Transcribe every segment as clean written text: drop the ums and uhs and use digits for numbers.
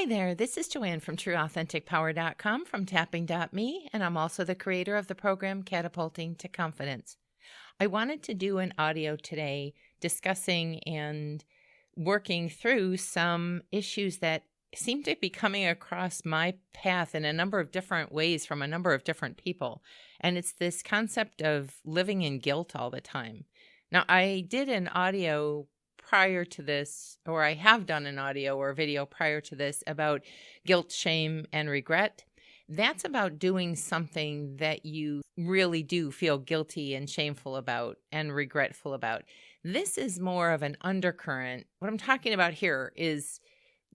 Hi there, this is Joanne from TrueAuthenticPower.com from Tapping.me, and I'm also the creator of the program Catapulting to Confidence. I wanted to do an audio today discussing and working through some issues that seem to be coming across my path in a number of different ways from a number of different people. And it's this concept of living in guilt all the time. Now, I did an audio prior to this, or I have done an audio or video prior to this about guilt, shame, and regret. That's about doing something that you really do feel guilty and shameful about and regretful about. This is more of an undercurrent. What I'm talking about here is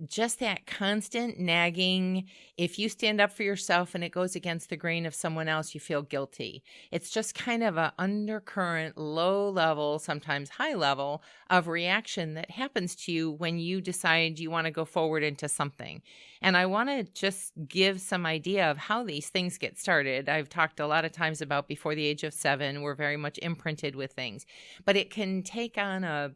just that constant nagging. If you stand up for yourself and it goes against the grain of someone else, you feel guilty. It's just kind of an undercurrent, low level, sometimes high level of reaction that happens to you when you decide you want to go forward into something. And I want to just give some idea of how these things get started. I've talked a lot of times about before the age of 7, we're very much imprinted with things, but it can take on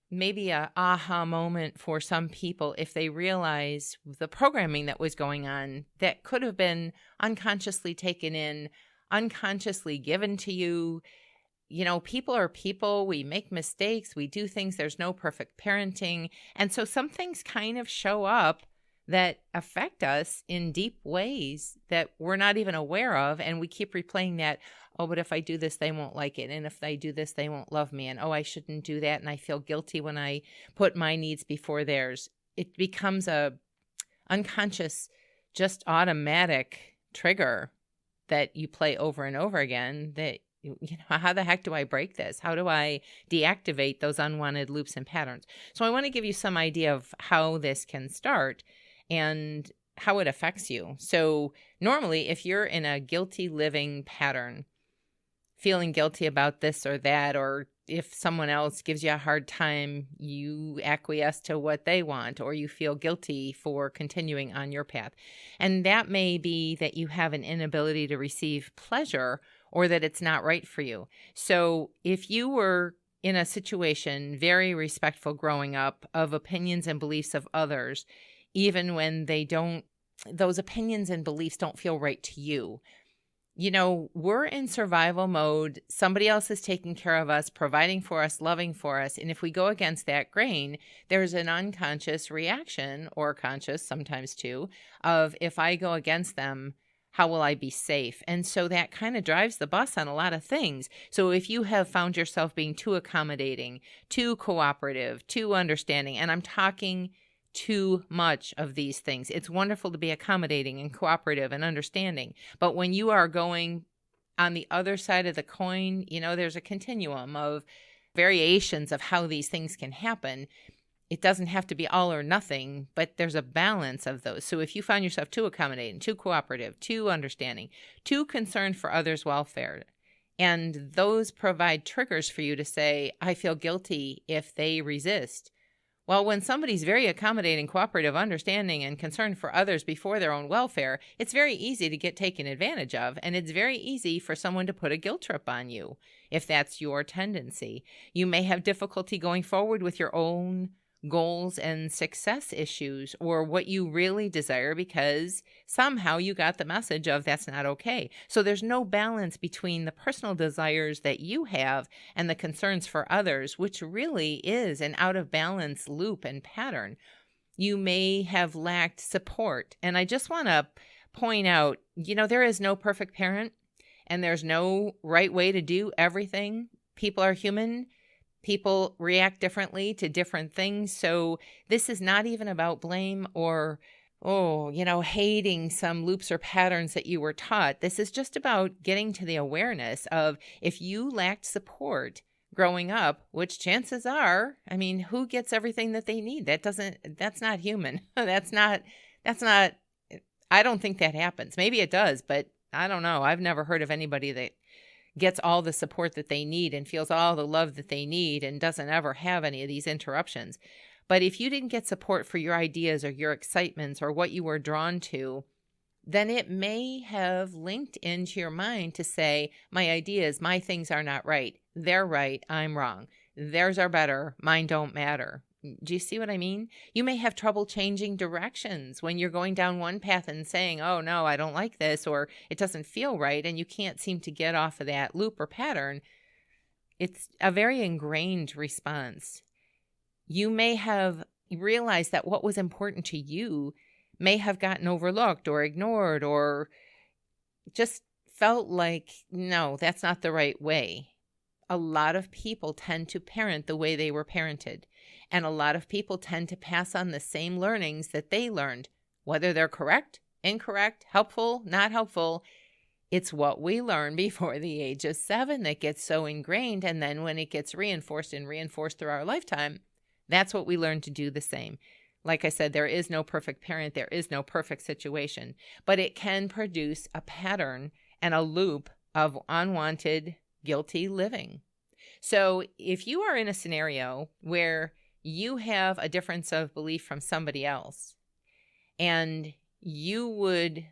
maybe a aha moment for some people if they realize the programming that was going on that could have been unconsciously taken in, unconsciously given to you. You know, people are people. We make mistakes. We do things. There's no perfect parenting. And so some things kind of show up that affect us in deep ways that we're not even aware of. And we keep replaying that, oh, but if I do this, they won't like it. And if I do this, they won't love me. And, oh, I shouldn't do that. And I feel guilty when I put my needs before theirs. It becomes a unconscious, just automatic trigger that you play over and over again that, how the heck do I break this? How do I deactivate those unwanted loops and patterns? So I want to give you some idea of how this can start and how it affects you. So normally, if you're in a guilty living pattern, feeling guilty about this or that, or if someone else gives you a hard time, you acquiesce to what they want, or you feel guilty for continuing on your path. And that may be that you have an inability to receive pleasure or that it's not right for you. So if you were in a situation very respectful growing up of opinions and beliefs of others, even when those opinions and beliefs don't feel right to you. You know, we're in survival mode. Somebody else is taking care of us, providing for us, loving for us. And if we go against that grain, there's an unconscious reaction, or conscious sometimes too, of if I go against them, how will I be safe? And so that kind of drives the bus on a lot of things. So if you have found yourself being too accommodating, too cooperative, too understanding, and I'm talking too much of these things. It's wonderful to be accommodating and cooperative and understanding. But when you are going on the other side of the coin, you know, there's a continuum of variations of how these things can happen. It doesn't have to be all or nothing, but there's a balance of those. So if you find yourself too accommodating, too cooperative, too understanding, too concerned for others' welfare, and those provide triggers for you to say, I feel guilty if they resist. Well, when somebody's very accommodating, cooperative, understanding, and concerned for others before their own welfare, it's very easy to get taken advantage of, and it's very easy for someone to put a guilt trip on you if that's your tendency. You may have difficulty going forward with your own goals and success issues or what you really desire because somehow you got the message of that's not okay. So there's no balance between the personal desires that you have and the concerns for others, which really is an out of balance loop and pattern. You may have lacked support. And I just want to point out, you know, there is no perfect parent and there's no right way to do everything. People are human. People react differently to different things. So this is not even about blame or, hating some loops or patterns that you were taught. This is just about getting to the awareness of if you lacked support growing up, which chances are, I mean, who gets everything that they need? That's not human. That's not, I don't think that happens. Maybe it does, but I don't know. I've never heard of anybody that gets all the support that they need and feels all the love that they need and doesn't ever have any of these interruptions. But if you didn't get support for your ideas or your excitements or what you were drawn to, then it may have linked into your mind to say, my ideas, my things are not right. They're right. I'm wrong. Theirs are better. Mine don't matter. Do you see what I mean? You may have trouble changing directions when you're going down one path and saying, oh, no, I don't like this, or it doesn't feel right, and you can't seem to get off of that loop or pattern. It's a very ingrained response. You may have realized that what was important to you may have gotten overlooked or ignored, or just felt like, no, that's not the right way. A lot of people tend to parent the way they were parented. And a lot of people tend to pass on the same learnings that they learned, whether they're correct, incorrect, helpful, not helpful. It's what we learn before the age of 7 that gets so ingrained. And then when it gets reinforced through our lifetime, that's what we learn to do the same. Like I said, there is no perfect parent. There is no perfect situation, but it can produce a pattern and a loop of unwanted, guilty living. So if you are in a scenario where you have a difference of belief from somebody else and you would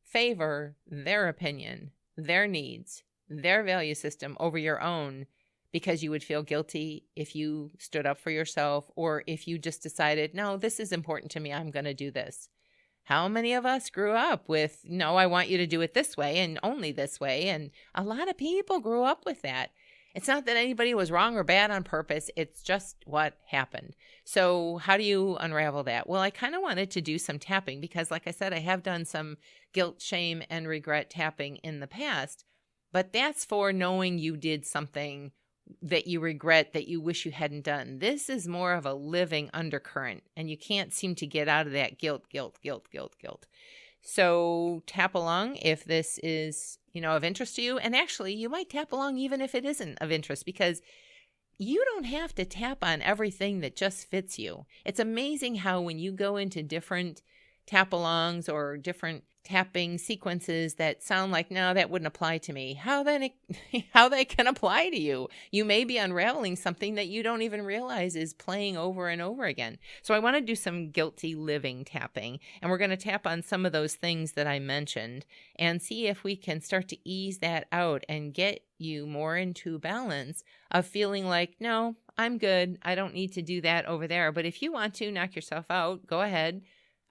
favor their opinion, their needs, their value system over your own because you would feel guilty if you stood up for yourself, or if you just decided, no, this is important to me, I'm going to do this. How many of us grew up with, no, I want you to do it this way and only this way? And a lot of people grew up with that. It's not that anybody was wrong or bad on purpose. It's just what happened. So how do you unravel that? Well, I kind of wanted to do some tapping because, like I said, I have done some guilt, shame, and regret tapping in the past. But that's for knowing you did something that you regret, that you wish you hadn't done. This is more of a living undercurrent, and you can't seem to get out of that guilt. So tap along if this is, of interest to you. And actually, you might tap along even if it isn't of interest, because you don't have to tap on everything that just fits you. It's amazing how when you go into different tap alongs or different tapping sequences that sound like, no, that wouldn't apply to me, how they can apply to you. You may be unraveling something that you don't even realize is playing over and over again. So I want to do some guilty living tapping, and we're going to tap on some of those things that I mentioned and see if we can start to ease that out and get you more into balance of feeling like, no, I'm good. I don't need to do that over there. But if you want to knock yourself out, go ahead.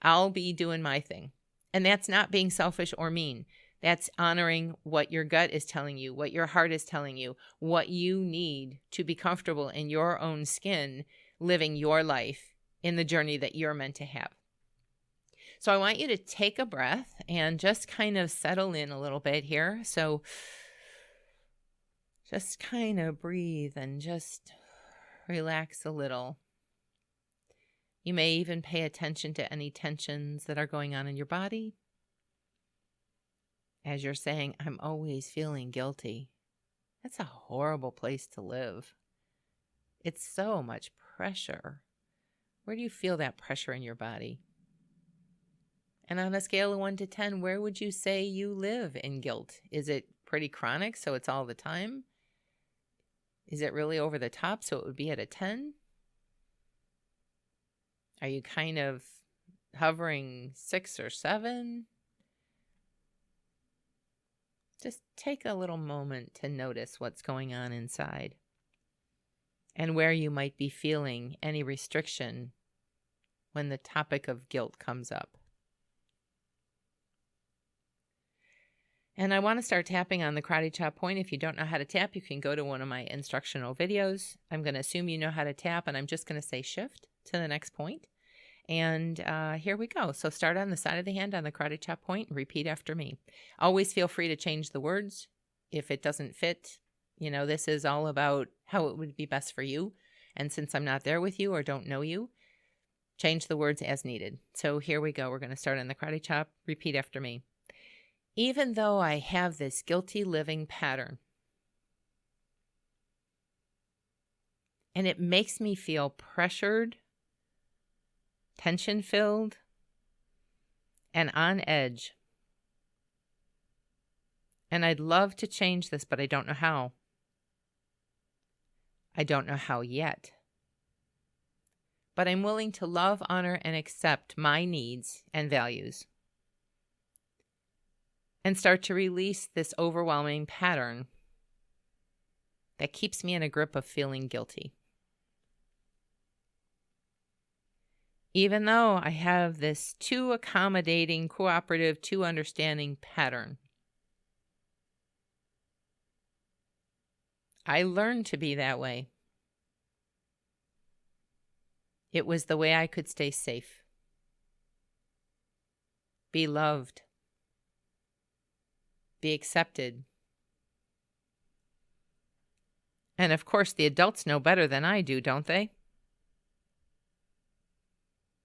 I'll be doing my thing. And that's not being selfish or mean. That's honoring what your gut is telling you, what your heart is telling you, what you need to be comfortable in your own skin, living your life in the journey that you're meant to have. So I want you to take a breath and just kind of settle in a little bit here. So just kind of breathe and just relax a little. You may even pay attention to any tensions that are going on in your body. As you're saying, I'm always feeling guilty. That's a horrible place to live. It's so much pressure. Where do you feel that pressure in your body? And on a scale of 1 to 10, where would you say you live in guilt? Is it pretty chronic, so it's all the time? Is it really over the top, so it would be at a 10? Are you kind of hovering 6 or 7? Just take a little moment to notice what's going on inside and where you might be feeling any restriction when the topic of guilt comes up. And I want to start tapping on the karate chop point. If you don't know how to tap, you can go to one of my instructional videos. I'm going to assume you know how to tap, and I'm just going to say shift to the next point. And here we go. So start on the side of the hand on the karate chop point and repeat after me. Always feel free to change the words if it doesn't fit. This is all about how it would be best for you. And since I'm not there with you or don't know you, change the words as needed. So here we go. We're going to start on the karate chop. Repeat after me. Even though I have this guilty living pattern, and it makes me feel pressured, tension-filled, and on edge. And I'd love to change this, but I don't know how. I don't know how yet. But I'm willing to love, honor, and accept my needs and values, and start to release this overwhelming pattern that keeps me in a grip of feeling guilty. Even though I have this too accommodating, cooperative, too understanding pattern. I learned to be that way. It was the way I could stay safe, be loved, be accepted. And of course, the adults know better than I do, don't they?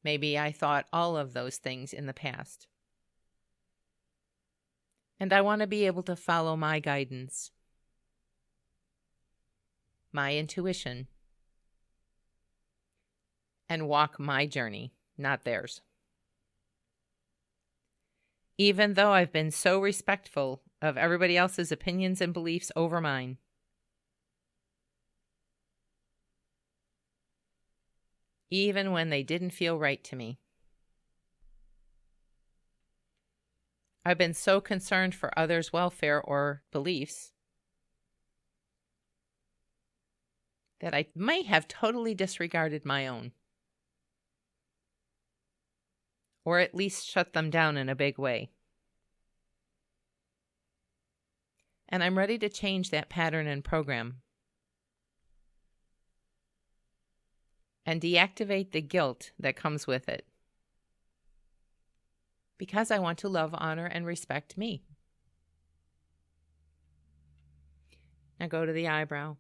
Maybe I thought all of those things in the past. And I want to be able to follow my guidance, my intuition, and walk my journey, not theirs. Even though I've been so respectful of everybody else's opinions and beliefs over mine. Even when they didn't feel right to me. I've been so concerned for others' welfare or beliefs that I might have totally disregarded my own. Or at least shut them down in a big way. And I'm ready to change that pattern and program. And deactivate the guilt that comes with it. Because I want to love, honor, and respect me. Now go to the eyebrow.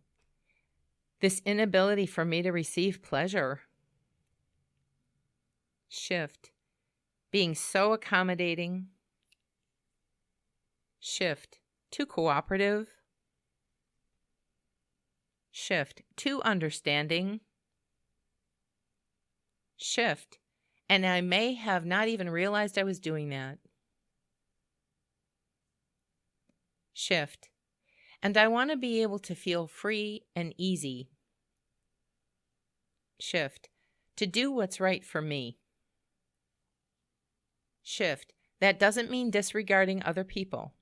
This inability for me to receive pleasure. Shift. Being so accommodating. Shift. Too cooperative. Shift. Too understanding. Shift. And I may have not even realized I was doing that. Shift. And I want to be able to feel free and easy. Shift. To do what's right for me. Shift. That doesn't mean disregarding other people.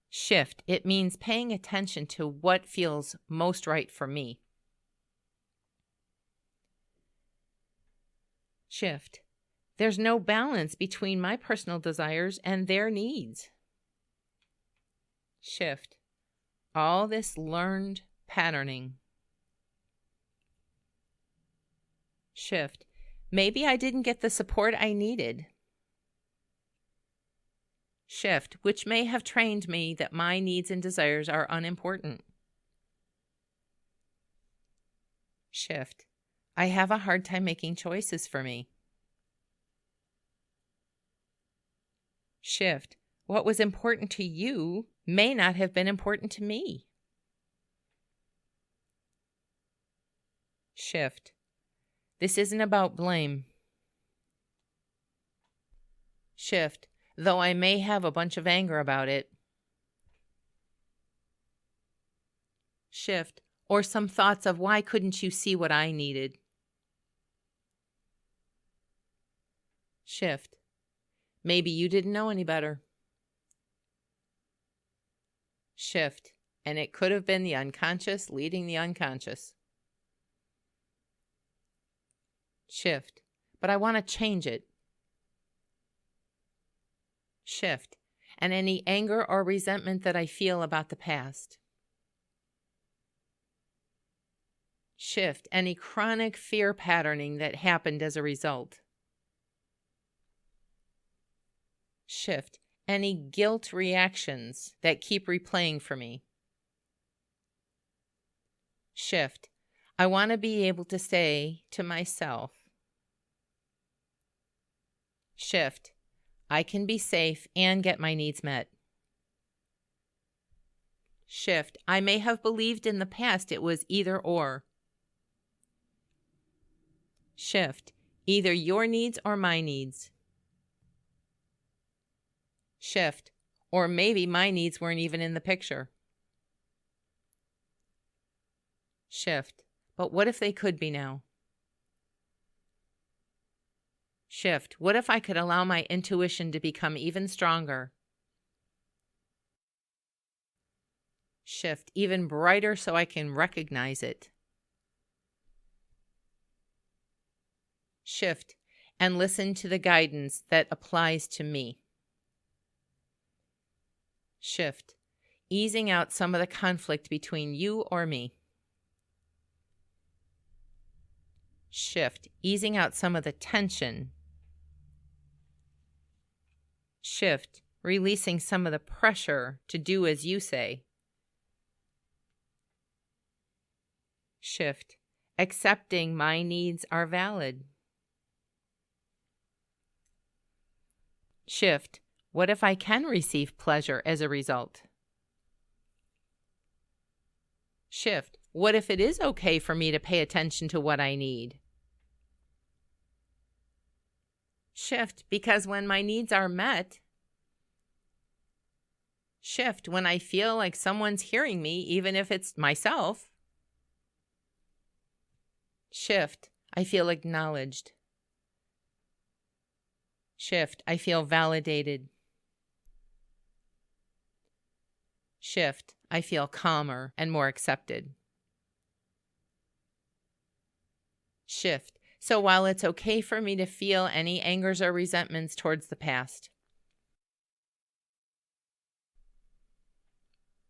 Shift. It means paying attention to what feels most right for me. Shift. There's no balance between my personal desires and their needs. Shift. All this learned patterning. Shift. Maybe I didn't get the support I needed. Shift, which may have trained me that my needs and desires are unimportant. Shift. I have a hard time making choices for me. Shift. What was important to you may not have been important to me. Shift. This isn't about blame. Shift. Though I may have a bunch of anger about it. Shift. Or some thoughts of why couldn't you see what I needed? Shift. Maybe you didn't know any better. Shift. And it could have been the unconscious leading the unconscious. Shift. But I want to change it. Shift. And any anger or resentment that I feel about the past. Shift. Any chronic fear patterning that happened as a result. Shift. Any guilt reactions that keep replaying for me. Shift. I want to be able to say to myself, shift. I can be safe and get my needs met. Shift. I may have believed in the past it was either or. Shift. Either your needs or my needs. Shift. Or maybe my needs weren't even in the picture. Shift. But what if they could be now? Shift. What if I could allow my intuition to become even stronger? Shift. Even brighter so I can recognize it. Shift and listen to the guidance that applies to me. Shift, easing out some of the conflict between you or me. Shift, easing out some of the tension. Shift, releasing some of the pressure to do as you say. Shift, accepting my needs are valid. Shift, what if I can receive pleasure as a result? Shift, what if it is okay for me to pay attention to what I need? Shift, because when my needs are met. Shift, when I feel like someone's hearing me, even if it's myself. Shift, I feel acknowledged. Shift, I feel validated. Shift, I feel calmer and more accepted. Shift, so while it's okay for me to feel any angers or resentments towards the past.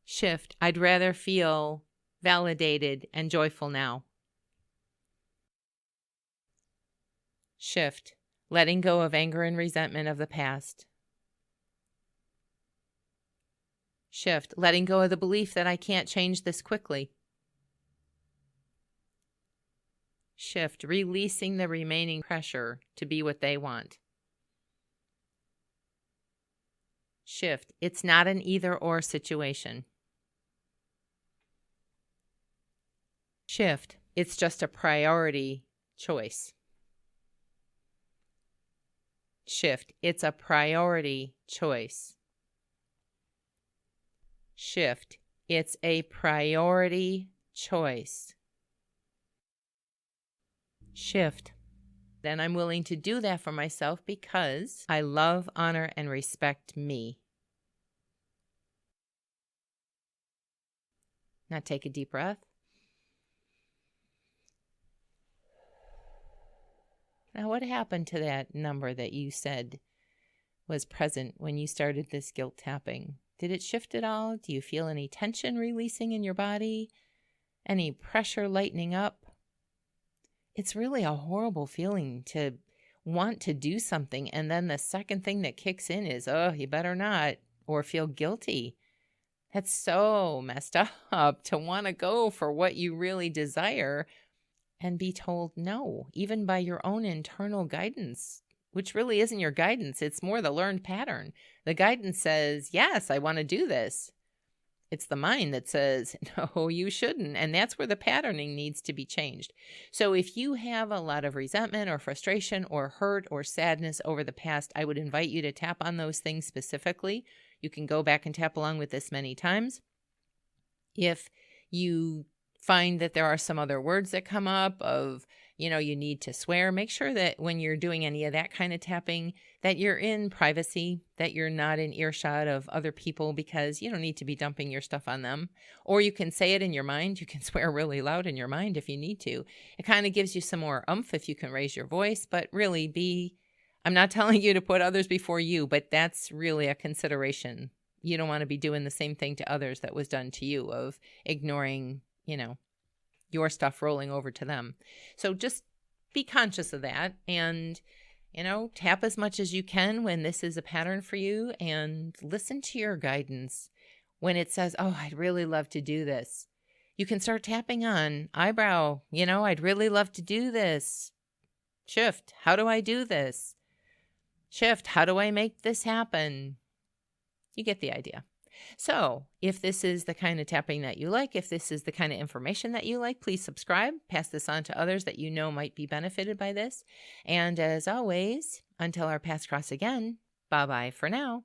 Shift, I'd rather feel validated and joyful now. Shift, letting go of anger and resentment of the past. Shift, letting go of the belief that I can't change this quickly. Shift, releasing the remaining pressure to be what they want. Shift, it's not an either-or situation. Shift, it's just a priority choice. Shift, it's a priority choice. Shift, it's a priority choice. Shift, then I'm willing to do that for myself because I love, honor, and respect me. Now take a deep breath. Now, what happened to that number that you said was present when you started this guilt tapping? Did it shift at all? Do you feel any tension releasing in your body? Any pressure lightening up? It's really a horrible feeling to want to do something, and then the second thing that kicks in is, oh, you better not, or feel guilty. That's so messed up to want to go for what you really desire and be told no, even by your own internal guidance, which really isn't your guidance. It's more the learned pattern. The guidance says, yes, I want to do this. It's the mind that says, no, you shouldn't. And that's where the patterning needs to be changed. So if you have a lot of resentment or frustration or hurt or sadness over the past, I would invite you to tap on those things specifically. You can go back and tap along with this many times. If you find that there are some other words that come up of, you need to swear, make sure that when you're doing any of that kind of tapping, that you're in privacy, that you're not in earshot of other people, because you don't need to be dumping your stuff on them. Or you can say it in your mind. You can swear really loud in your mind if you need to. It kind of gives you some more oomph if you can raise your voice, but really I'm not telling you to put others before you, but that's really a consideration. You don't want to be doing the same thing to others that was done to you, of ignoring, your stuff rolling over to them. So just be conscious of that and, tap as much as you can when this is a pattern for you, and listen to your guidance. When it says, oh, I'd really love to do this, you can start tapping on eyebrow, I'd really love to do this. Shift, how do I do this? Shift, how do I make this happen? You get the idea. So if this is the kind of tapping that you like, if this is the kind of information that you like, please subscribe, pass this on to others that you know might be benefited by this. And as always, until our paths cross again, bye-bye for now.